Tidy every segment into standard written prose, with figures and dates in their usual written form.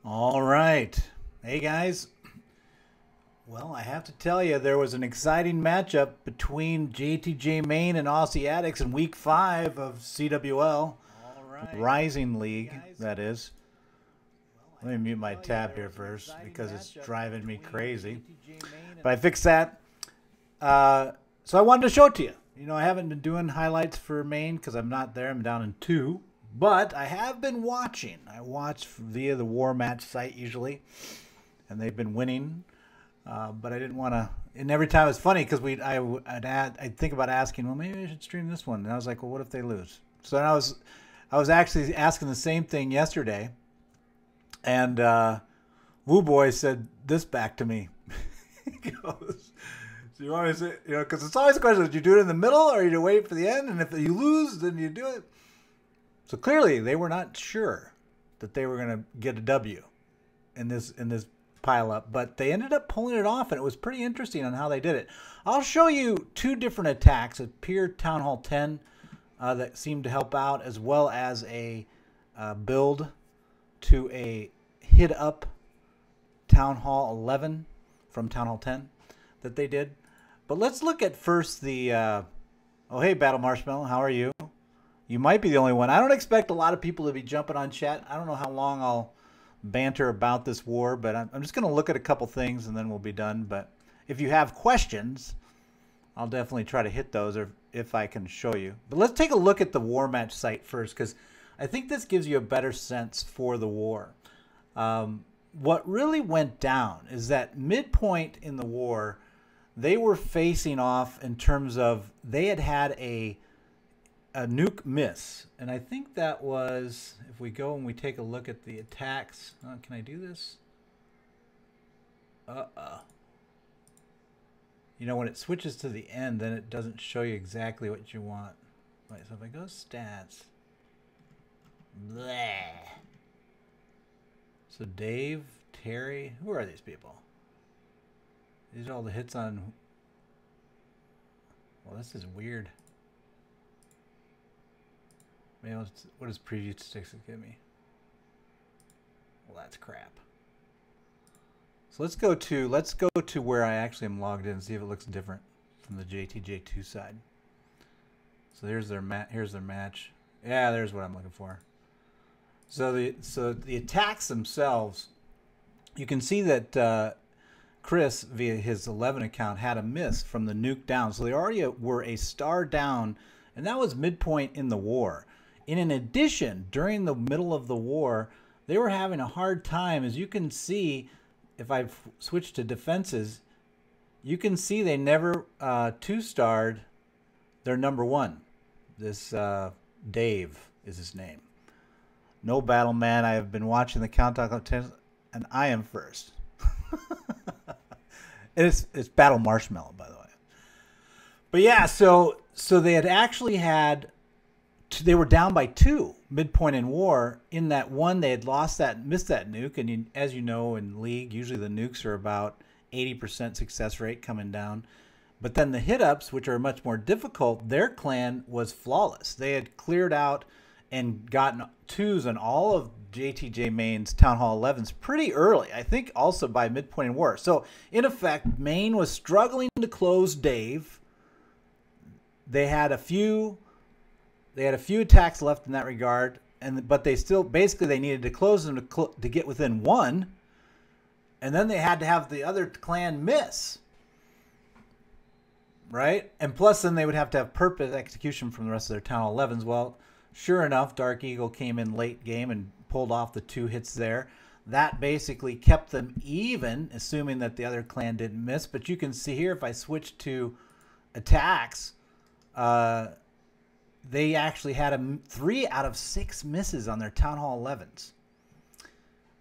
All right. Hey, guys. Well, I have to tell you, there was an exciting matchup between JTJ Main and Aussie Addicts in Week 5 of CWL Rising League, that is. Let me mute my tab here first because it's driving me crazy. But I fixed that. So I wanted to show it to you. You know, I haven't been doing highlights for Maine because I'm not there. I'm down in 2. But I have been watching. I watch via the War Match site usually. And they've been winning. But I didn't want to. And every time it's funny because I'd think about asking, well, maybe I should stream this one. And I was like, well, what if they lose? So I was actually asking the same thing yesterday. And Woo Boy said this back to me. He goes, so you want me to say, you know, because it's always a question, did you do it in the middle or you wait for the end? And if you lose, then you do it. So clearly they were not sure that they were going to get a W in this pile up, but they ended up pulling it off, and it was pretty interesting on how they did it. I'll show you 2 different attacks, a pure Town Hall 10 that seemed to help out, as well as a build to a hit up Town Hall 11 from Town Hall 10 that they did. But let's look at first the oh, hey, Battle Marshmallow, how are you? You might be the only one. I don't expect a lot of people to be jumping on chat. I don't know how long I'll banter about this war, but I'm just going to look at a couple things and then we'll be done. But if you have questions, I'll definitely try to hit those, or if I can show you. But let's take a look at the War Match site first, because I think this gives you a better sense for the war. What really went down is that midpoint in the war, they were facing off in terms of they had a nuke miss. And I think that was, if we go and we take a look at the attacks. Can I do this? You know, when it switches to the end, then it doesn't show you exactly what you want. Right, so if I go stats. Bleh. So Dave, Terry, who are these people? These are all the hits on. Well, this is weird. Maybe what does preview sticks give me? Well, that's crap. So let's go to where I actually am logged in and see if it looks different from the JTJ2 side. So here's their match. Yeah, there's what I'm looking for. So the attacks themselves, you can see that Chris, via his 11 account, had a miss from the nuke down. So they already were a star down, and that was midpoint in the war. And in addition, during the middle of the war, they were having a hard time. As you can see, if I switch to defenses, you can see they never 2-starred their number 1. This Dave is his name. No battle man. I have been watching the countdown contest, and I am first. It's Battle Marshmallow, by the way. But yeah, so they had actually had. They were down by 2 midpoint in war. In that one, they had missed that nuke. And as you know, in League, usually the nukes are about 80% success rate coming down. But then the hit-ups, which are much more difficult, their clan was flawless. They had cleared out and gotten 2s on all of JTJ Main's Town Hall 11s pretty early. I think also by midpoint in war. So, in effect, Maine was struggling to close Dave. They had a few attacks left in that regard, but they still basically they needed to close them to get within 1, and then they had to have the other clan miss, right? And plus, then they would have to have perfect execution from the rest of their Town Hall 11s. Well, sure enough, Dark Eagle came in late game and pulled off the 2 hits there. That basically kept them even, assuming that the other clan didn't miss. But you can see here, if I switch to attacks, they actually had 3 out of 6 misses on their Town Hall 11s.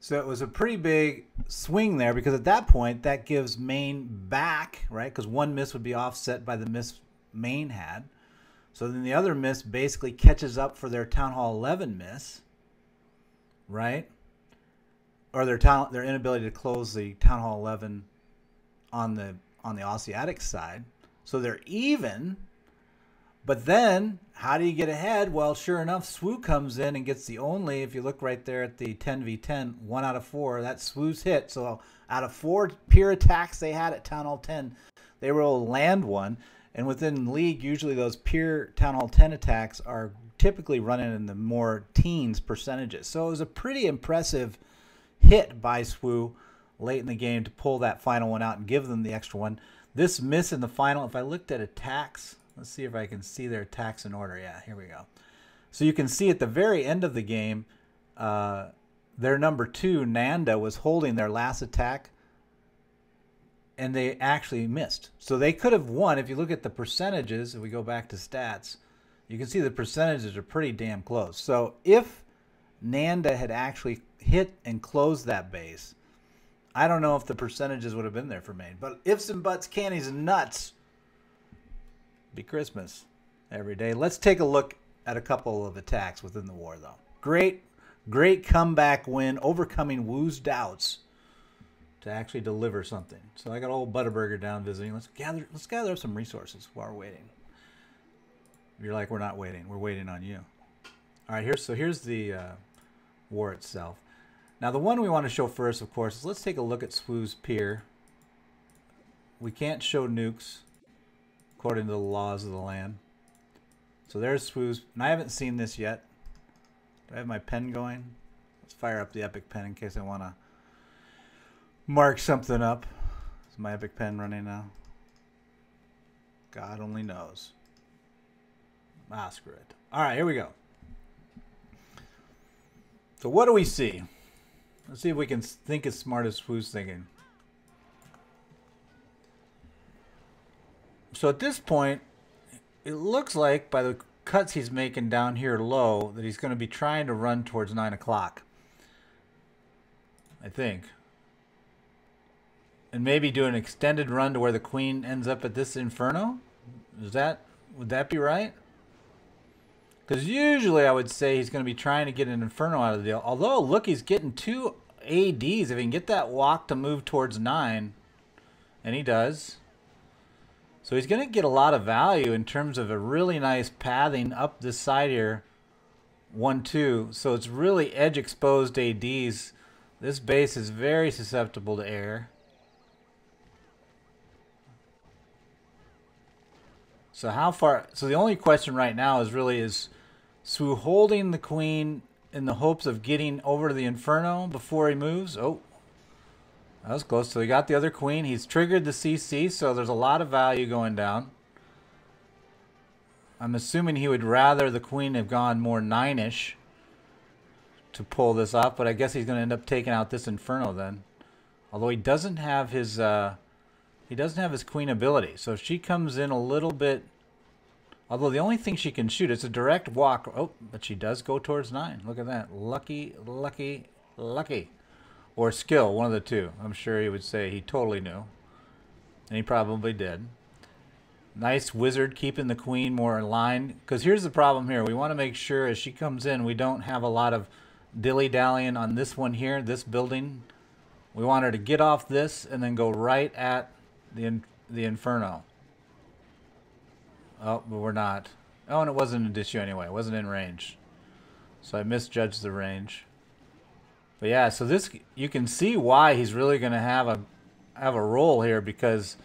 So it was a pretty big swing there, because at that point, that gives Maine back, right? Because 1 miss would be offset by the miss Maine had. So then the other miss basically catches up for their Town Hall 11 miss, right? Or their inability to close the Town Hall 11 on the Aussie Addicts side. So they're even. But then, how do you get ahead? Well, sure enough, SWU comes in and gets the only, if you look right there at the 10v10, 1 out of 4, that's SWU's hit. So out of 4 peer attacks they had at Town Hall 10, they were able to land one. And within League, usually those peer Town Hall 10 attacks are typically running in the more teens percentages. So it was a pretty impressive hit by SWU late in the game to pull that final one out and give them the extra one. This miss in the final, if I looked at attacks, let's see if I can see their attacks in order. Yeah, here we go. So you can see at the very end of the game, their number 2, Nanda, was holding their last attack, and they actually missed. So they could have won. If you look at the percentages, if we go back to stats, you can see the percentages are pretty damn close. So if Nanda had actually hit and closed that base, I don't know if the percentages would have been there for Maine. But ifs and buts, candies and nuts, be Christmas every day. Let's take a look at a couple of attacks within the war, though. Great comeback win, overcoming Wu's doubts to actually deliver something. So I got old Butterburger down visiting. Let's gather up some resources while we're waiting. You're like, we're not waiting. We're waiting on you. All right, here's the war itself. Now, the one we want to show first, of course, is let's take a look at SWU's pier. We can't show nukes according to the laws of the land. So there's SWU's, and I haven't seen this yet. Do I have my pen going? Let's fire up the Epic Pen in case I want to mark something up. Is my Epic Pen running now? God only knows. Ah, screw it. All right, here we go. So what do we see? Let's see if we can think as smart as SWU's thinking. So at this point, it looks like by the cuts he's making down here low that he's going to be trying to run towards 9 o'clock. I think. And maybe do an extended run to where the queen ends up at this inferno? Would that be right? Because usually I would say he's going to be trying to get an inferno out of the deal. Although, look, he's getting 2 ADs. If he can get that walk to move towards 9, and he does. So he's going to get a lot of value in terms of a really nice pathing up this side here. 1-2. So it's really edge exposed ADs. This base is very susceptible to air. So how far? So the only question right now is really, is SWU holding the queen in the hopes of getting over to the inferno before he moves? Oh, that was close. So he got the other queen. He's triggered the CC, so there's a lot of value going down. I'm assuming he would rather the queen have gone more 9-ish to pull this off, but I guess he's going to end up taking out this inferno then. Although he doesn't have his queen ability. So if she comes in a little bit, although the only thing she can shoot, it's a direct walk. Oh, but she does go towards 9. Look at that. Lucky, lucky, lucky. Or skill, one of the two. I'm sure he would say he totally knew. And he probably did. Nice wizard keeping the queen more in line. Because here's the problem here. We want to make sure as she comes in, we don't have a lot of dilly-dallying on this one here, this building. We want her to get off this and then go right at the inferno. Oh, but we're not. Oh, and it wasn't an issue anyway. It wasn't in range. So I misjudged the range. But yeah, so this, you can see why he's really going to have a role here, because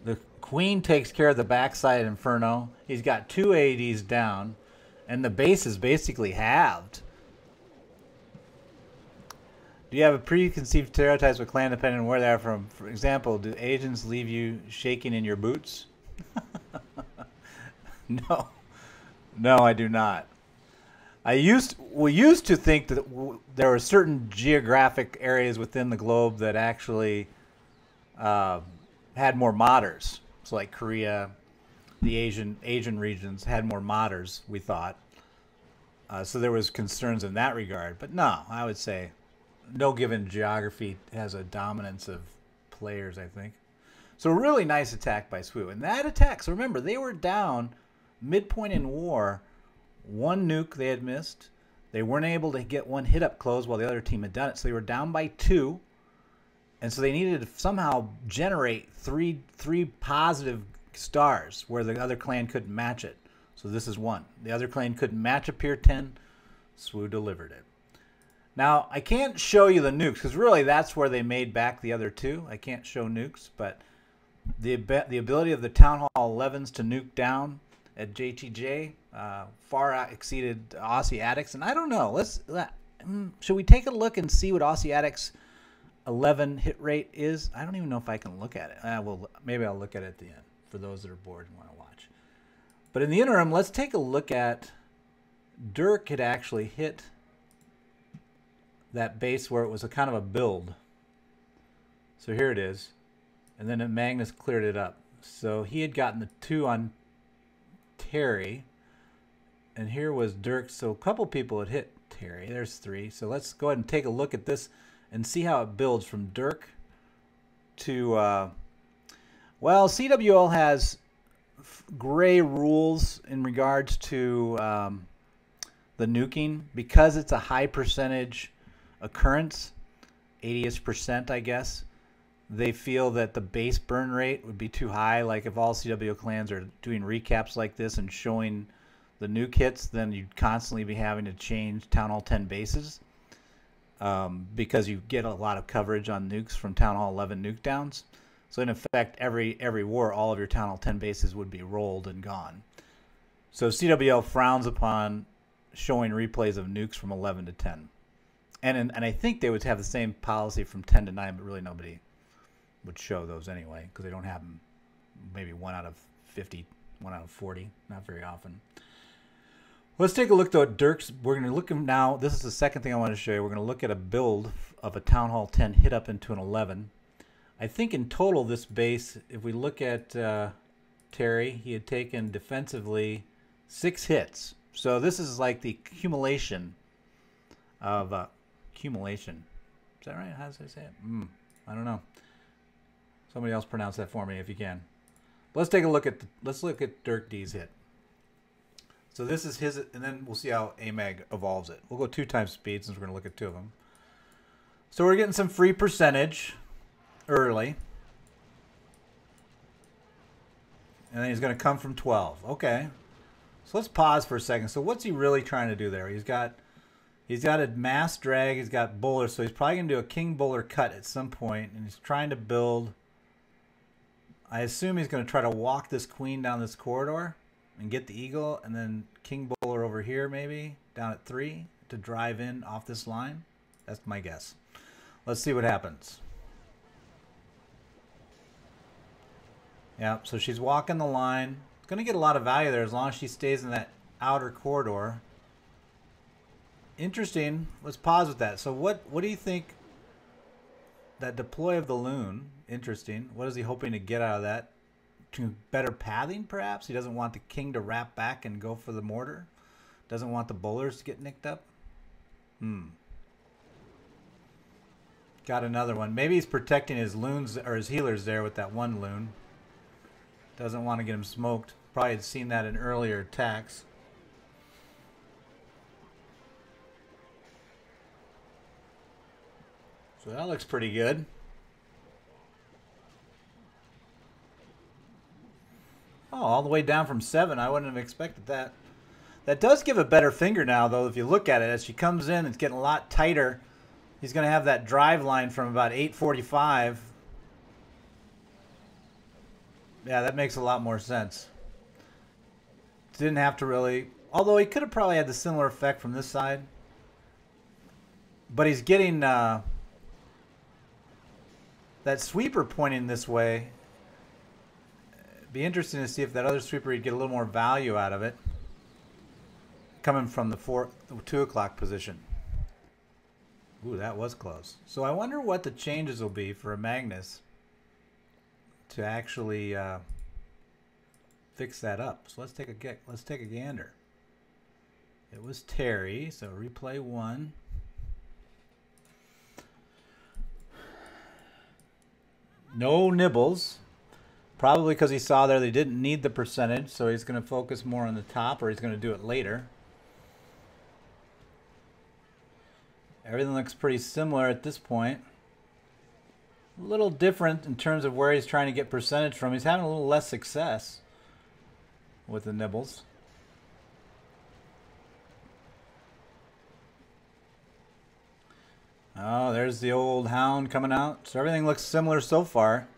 the queen takes care of the backside inferno. He's got 2 ADs down, and the base is basically halved. Do you have a preconceived stereotypes with clan depending on where they are from? For example, do Asians leave you shaking in your boots? No. No, I do not. We used to think that there were certain geographic areas within the globe that actually had more modders. So like Korea, the Asian regions had more modders, we thought. So there was concerns in that regard. But no, I would say no given geography has a dominance of players, I think. So a really nice attack by SWU. And that attack, so remember, they were down midpoint in war. 1 nuke they had missed. They weren't able to get 1 hit up close while the other team had done it. So they were down by 2. And so they needed to somehow generate three positive stars where the other clan couldn't match it. So this is 1. The other claim couldn't match a Pier 10. SWU delivered it. Now, I can't show you the nukes, because really that's where they made back the other 2. I can't show nukes, but the ability of the Town Hall 11s to nuke down at JTJ far exceeded Aussie Addicts. And I don't know. Should we take a look and see what Aussie Addicts 11 hit rate is? I don't even know if I can look at it. Maybe I'll look at it at the end for those that are bored and want to watch. But in the interim, let's take a look at Dirk had actually hit that base where it was a kind of a build. So here it is. And then Magnus cleared it up. So he had gotten the 2 on Terry. And here was Dirk. So a couple people had hit Terry. There's 3. So let's go ahead and take a look at this and see how it builds from Dirk to... well, CWL has gray rules in regards to the nuking. Because it's a high percentage occurrence, 80% I guess, they feel that the base burn rate would be too high. Like if all CWL clans are doing recaps like this and showing the nuke hits, then you'd constantly be having to change Town Hall 10 bases because you get a lot of coverage on nukes from Town Hall 11 nuke downs. So in effect, every war, all of your Town Hall 10 bases would be rolled and gone. So CWL frowns upon showing replays of nukes from 11 to 10. And I think they would have the same policy from 10 to 9, but really nobody would show those anyway because they don't have them. Maybe 1 out of 50, 1 out of 40, not very often. Let's take a look though at Dirk's. We're going to look now. This is the second thing I want to show you. We're going to look at a build of a Town Hall 10 hit up into an 11. I think in total this base, if we look at Terry, he had taken defensively 6 hits. So this is like the accumulation of accumulation. Is that right? How does I say it? I don't know. Somebody else pronounce that for me if you can. Let's take a look at Dirk D's hit. So this is his, and then we'll see how AMAG evolves it. We'll go 2 times speed since we're going to look at 2 of them. So we're getting some free percentage early. And then he's going to come from 12. Okay. So let's pause for a second. So what's he really trying to do there? He's got a mass drag. He's got bowler. So he's probably going to do a king bowler cut at some point. And he's trying to build. I assume he's going to try to walk this queen down this corridor and get the eagle. And then king bowler over here maybe down at 3 to drive in off this line. That's my guess. Let's see what happens. Yeah, so she's walking the line. Going to get a lot of value there as long as she stays in that outer corridor. Interesting. Let's pause with that. So what do you think? That deploy of the loon, interesting. What is he hoping to get out of that? To better pathing, perhaps? He doesn't want the king to wrap back and go for the mortar. Doesn't want the bowlers to get nicked up. Got another one. Maybe he's protecting his loons or his healers there with that one loon. Doesn't want to get him smoked. Probably had seen that in earlier attacks. So that looks pretty good. Oh, all the way down from 7. I wouldn't have expected that. That does give a better finger now, though, if you look at it. As she comes in, it's getting a lot tighter. He's going to have that drive line from about 845. Yeah, that makes a lot more sense. Didn't have to really... Although he could have probably had the similar effect from this side. But he's getting that sweeper pointing this way. It'd be interesting to see if that other sweeper he'd get a little more value out of it. Coming from the 2 o'clock position. Ooh, that was close. So I wonder what the changes will be for a Magnus to actually fix that up. So let's take a gander. It was Terry, so replay 1. No nibbles. Probably because he saw there they didn't need the percentage, so he's going to focus more on the top, or he's going to do it later. Everything looks pretty similar at this point. A little different in terms of where he's trying to get percentage from. He's having a little less success with the nibbles. Oh, there's the old hound coming out. So everything looks similar so far.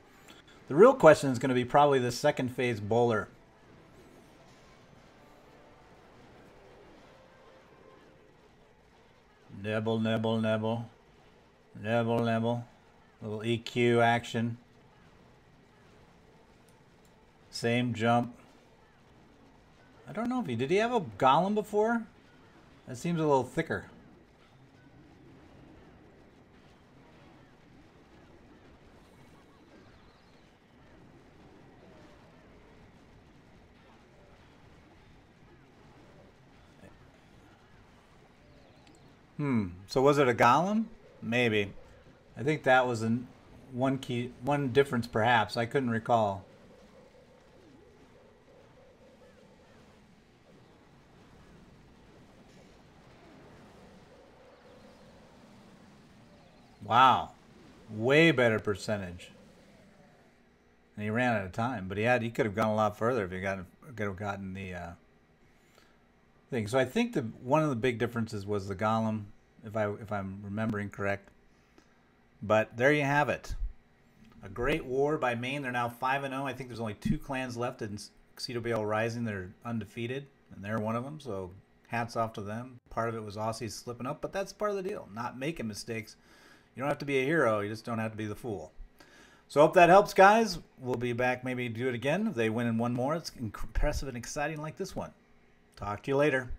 The real question is going to be probably the second phase bowler. Nibble, nibble, nibble. Nibble, nibble. Little EQ action. Same jump. I don't know if did he have a golem before? That seems a little thicker. So was it a golem? Maybe. I think that was one difference perhaps. I couldn't recall. Wow. Way better percentage. And he ran out of time, but he could have gone a lot further if he could have gotten the thing. So I think one of the big differences was the golem, if I'm remembering correct. But there you have it. A great war by Maine. They're now 5-0. I think there's only 2 clans left in CWL Rising that are undefeated, and they're one of them. So hats off to them. Part of it was Aussies slipping up, but that's part of the deal. Not making mistakes. You don't have to be a hero. You just don't have to be the fool. So hope that helps, guys. We'll be back maybe do it again if they win in one more. It's impressive and exciting like this one. Talk to you later.